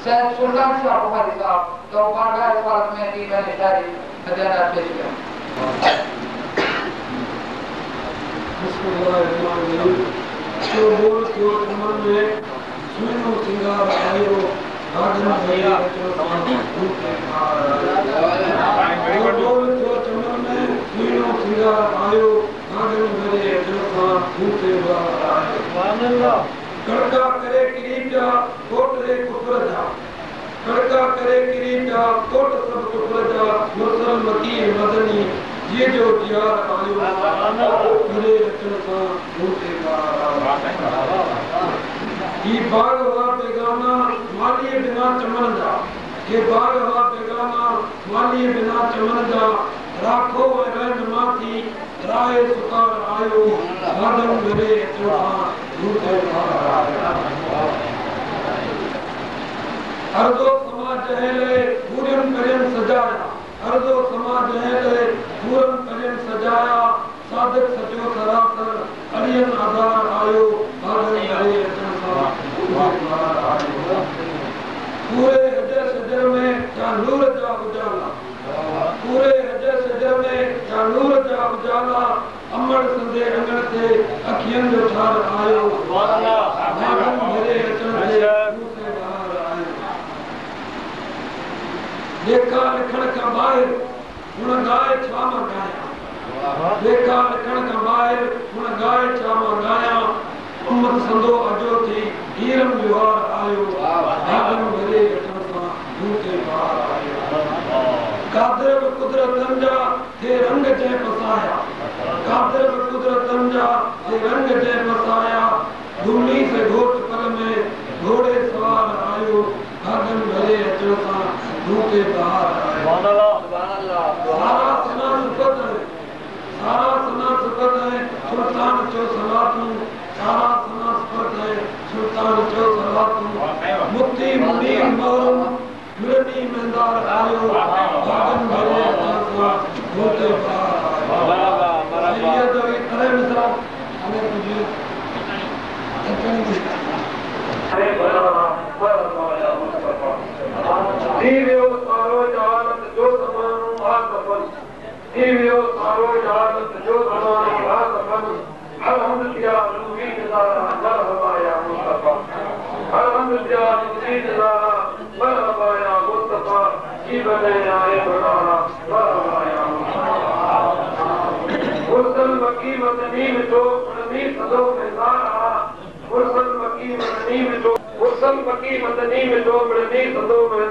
सैयद सुल्तान शाह बुखारी साहब तो बारगाह रिसालत में दी मैंने शायरी बयानात पेश किया। बिस्मिल्लाहिर्रहमानिर्रहीम। तो बोल क्यों चमन में सुनो सिंगार आयो गाजन भरे बोल क्यों चमन में सुनो सिंगार आयो गाजन भरे भूखे आयो कड़का करे किरीटा कोट रे कुफर जा कड़का करे किरीटा कोट सब कुफर जा मुसलम वकील मदनी ये जो यार आयो मेरे रचन सा भूखे ये बाग हुआ बेगाना मालिए बिना चमन जा ये बाग हुआ बेगाना मालिए बिना चमन जा राखो रहन माथी राय सुकार आयो गाजन मेरे रचन सा भूखे अर्दो समाज जहले पूरन करन सजाया अर्दो समाज जहले पूरन करन सजाया सादिक सचो सरासर अरियन आधार आयो गाजन मेरे रचन सा पूरे हजर सजर में या नूर जा उजाला पूरे हजर सजर में या नूर जा उजाला अमर संदे अंगण से अखियन जो ठार आयो गाजन मेरे रचन से देखा लिखण का बाहिर हुन गाए छामा गाया देखा लिखण का बाहिर हुन गाए छामा गाया उम्मत संदो अजो थी हीरम विवार आयो गाजन मेरे रचन सा भूखे बाहर आयो कादर कुदरत जा थे रंग जे बसाया कादर कुदरत जा थे रंग जे बसाया धूनी से घोट पल में घोड़े सवार आयो गाजन मेरे रचन सा भूखे बाहर आयो सारा सना सुपत है सुल्तान चो सलातू सारा सना सुपत है सुल्तान चो सलातू मुक्ति मुनीर मौरम मिलनी मंदार आयो गाजन मेरे रचन सा भूखे बाहर आयो ये तो एक तरह मिसरा हमें तुझे अरे बड़ा दीवियो सारो जहानत जो समानु आसफन दीवियो सारो जहानत जो समानु आसफन हर हमद या नूरी निज़ा मरहबा या मुस्तफा हर हमद या नूरी निज़ा मरहबा या मुस्तफा जीवन आए बनाना मरहबा या मुस्तफा मुर्सल मकी मदनी में जो नबी सदो में सारा मुर्सल मकी मदनी में जो नबी सदो में